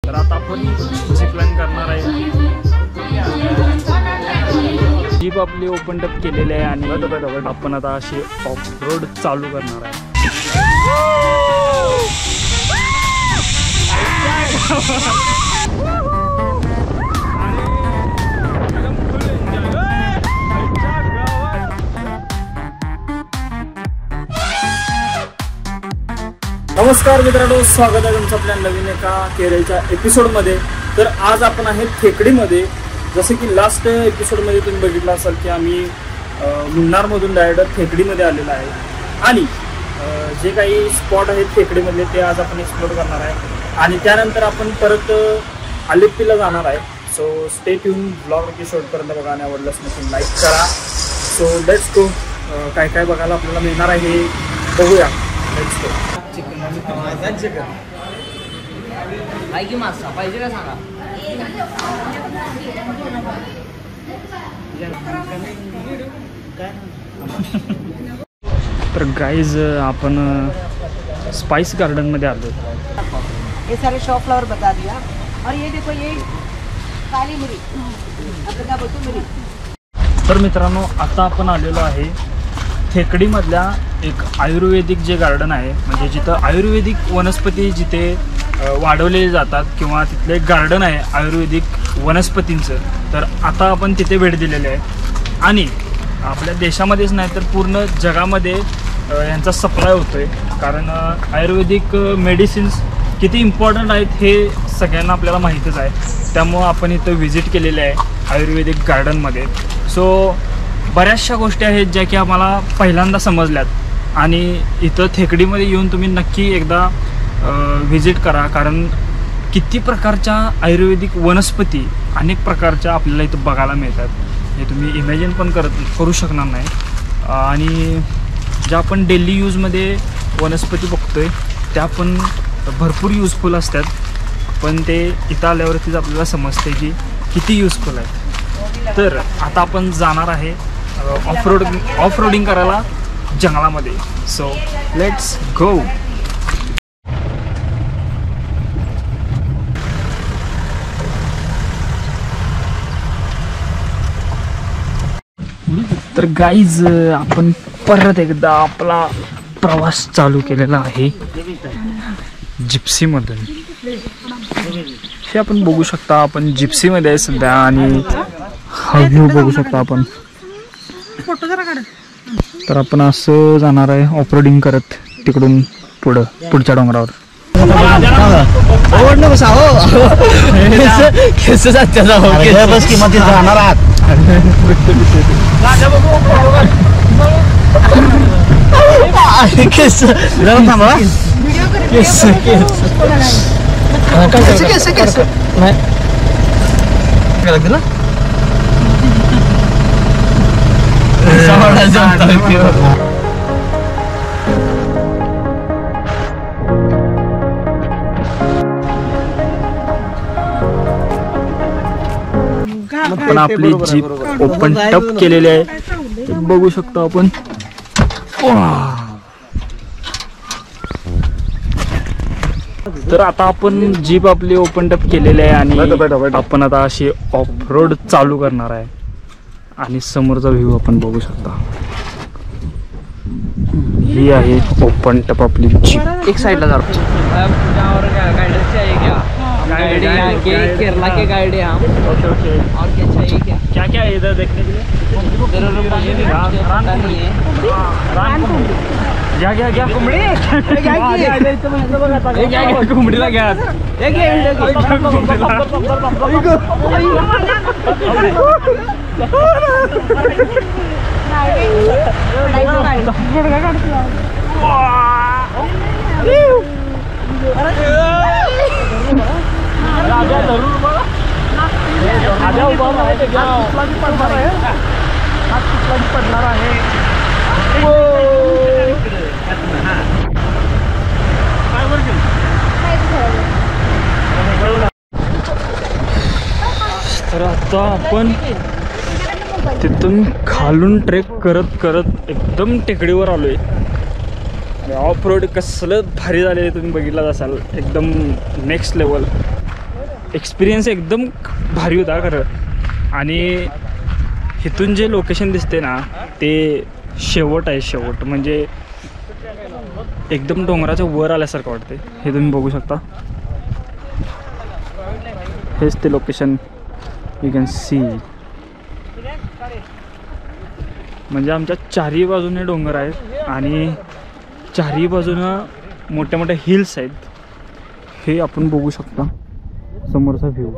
तर आता आपण झिप लाईन करणार आहे। जीप आपली ओपन टप केलेली आहे आणि आपण आता अशी ऑफ रोड चालू करणार आहे। नमस्कार मित्रांनो, स्वागत आहे तुमचं आपल्या नवीन एका केरळच्या एपिसोडमध्ये। तर आज आपण आहे खेकडीमध्ये। जसे की लास्ट एपिसोडमध्ये तुम्ही बघितलं असाल की आम्ही मुन्नारमधून डायरेक्ट खेकडीमध्ये आलेलो आहे आणि जे काही स्पॉट आहेत खेकडीमधले ते आज आपण एक्सप्लोर करणार आहे आणि त्यानंतर आपण परत आलेप्पीला जाणार आहे। सो स्टे ट्यून, ब्लॉग एपिसोडपर्यंत बघा आणि आवडलं नसेल लाईक करा। सो लेट्स गो, काय काय बघायला आपल्याला मिळणार आहे हे बघूया। Let's go. चिकन आहे की मासा पाहिजे का सांगा। तर गाइज आपण स्पाइस गार्डन मध्ये आलो। ये सारे शॉप फ्लावर बता दिया और ये देखो ये काली मिरी, आता काय बोलतो मिरी। तर मित्रांनो आता आपण आलेलो आहे खेकडीमधल्या एक आयुर्वेदिक जे गार्डन आहे, म्हणजे जिथं आयुर्वेदिक वनस्पती जिथे वाढवले जातात किंवा तिथले एक गार्डन आहे आयुर्वेदिक वनस्पतींचं। तर आता आपण तिथे भेट दिलेली आहे आणि आपल्या देशामध्येच नाही तर पूर्ण जगामध्ये यांचा सप्लाय होतोय, कारण आयुर्वेदिक मेडिसिन्स किती इम्पॉर्टंट आहेत हे सगळ्यांना आपल्याला माहीतच आहे। त्यामुळं आपण इथं व्हिजिट केलेली आहे आयुर्वेदिक गार्डनमध्ये। सो बऱ्याचशा गोष्टी आहेत ज्या की आम्हाला पहिल्यांदा समजल्यात आणि इथं खेकडीमध्ये येऊन तुम्ही नक्की एकदा व्हिजिट करा, कारण किती प्रकारच्या आयुर्वेदिक वनस्पती अनेक प्रकारच्या आपल्याला इथं बघायला मिळतात हे तुम्ही इमॅजिन पण करू शकणार नाही। आणि ज्या आपण डेली यूजमध्ये वनस्पती बघतोय त्या पण भरपूर युजफुल असतात, पण ते इथं आल्यावरतीच आपल्याला समजते की किती युजफुल आहेत। तर आता आपण जाणार आहे ऑफ रोडिंग करायला जंगलामध्ये। So let's go. तर गाईज आपण परत एकदा आपला प्रवास चालू केलेला आहे जिप्सीमधून। हे आपण बघू शकता, आपण जिप्सीमध्ये आहे सध्या आणि हा व्ह्यू बघू शकता आपण। तर आपण असं जाणार आहे ऑफ रोडिंग करत तिकडून पुढच्या डोंगरावर। पण आपली जीप ओपन टप केलेली आहे, बघू शकतो आपण। तर आता आपण जीप आपली ओपन टप केलेली आहे आणि आपण आता अशी ऑफ रोड चालू करणार आहे आणि समोरचा व्ह्यू आपण बघू शकता। ही आहे ओपन टप आपली जीप। एक साइड ला जाओ। केरला के गाइड है हम। ओके और क्या चाहिए क्या क्या है इधर देखने के लिए? क्या कुंबड़ी कुंबडीला घ्या। पडणार आहे। तर आता आपण तिथून खालून ट्रेक करत करत एकदम टेकडीवर आलोय। ऑफ रोड कसलं भारी झाले तुम्ही बघितलाच असाल, एकदम नेक्स्ट लेवल। एक्सपिरियन्स एकदम भारी होता खरं. आणि इथून जे लोकेशन दिसते ना ते शेवट आहे, शेवट म्हणजे एकदम डोंगराच्या वर आल्यासारखं वाटते. हे तुम्ही बघू शकता, हेच ते लोकेशन यू कॅन सी. म्हणजे आमच्या चारही बाजूने डोंगर आहेत आणि चारही बाजूनं मोठ्या मोठ्या हिल्स आहेत. हे आपण बघू शकता समोरचा व्ह्यू.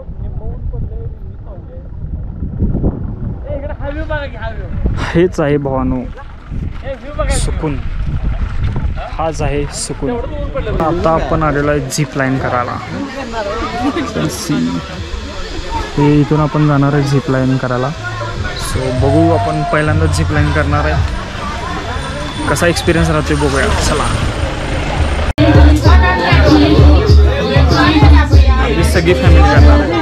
हेच आहे भावानो सुकून, हाच आहे सुकून. आता आपण आलेलो आहे झिप लाईन करायला. हे इथून आपण जाणार आहे झिप लाईन करायला. सो बघू, आपण पहिल्यांदा झिप लाईन करणार आहे. कसा एक्सपिरियन्स राहतो बघूया. चला, आपली सगळी फॅमिली करणार आहे.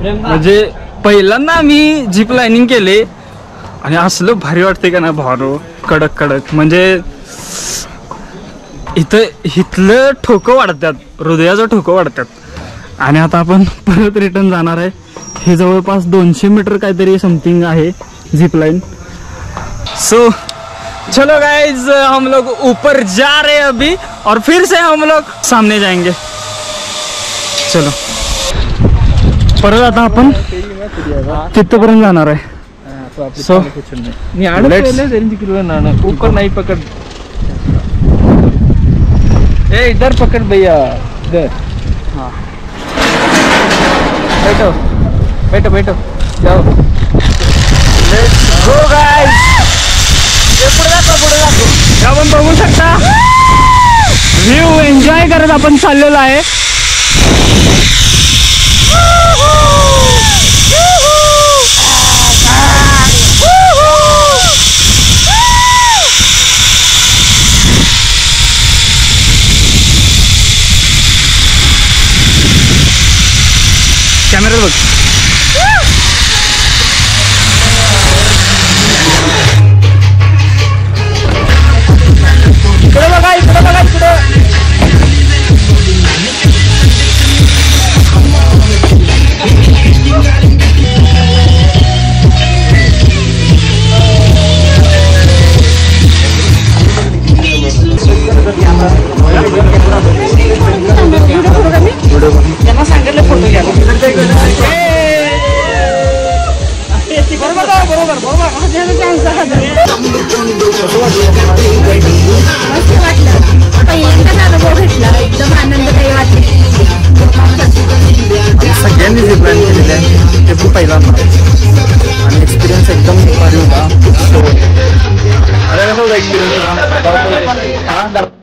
म्हणजे पहिल्यांदा आम्ही जीप लाईनिंग केले आणि असलं भारी वाटते का ना भारो. कडक कडक म्हणजे इथलं ठोकं वाढतात, हृदयाचं ठोकं वाढतात. आणि आता आपण परत रिटर्न जाणार आहे. हे जवळपास 200 मीटर काहीतरी समथिंग आहे जिप लाइन. सो चलो गाइज, हम लोग ऊपर जा रहे हैं अभी और फिर से हम लोग सामने जाएंगे. चलो परत आता आपण तिथपर्यंत जाणार आहे. सो ऊपर नहीं पकड़, ए इधर पकड़ भैया, इधर. हाँ बैठो बैठो बैठो, जाओ. Let's go guys. आपण बघू शकता व्ह्यू एन्जॉय करत आपण चाललेलो आहे. कॅमेरा बघ. इकडे बघा, इकडे बघा, इकडे. त्यांना सांगितलं फोटो घ्या. बरोबर बरोबर. एकदम आनंददायी वाटले. सगळ्यांनी जे प्लॅन केलेले आहे ते खूप पहिल्यांदा आणि एक्सपिरियन्स एकदम भारी होता. एक्सपिरियन्स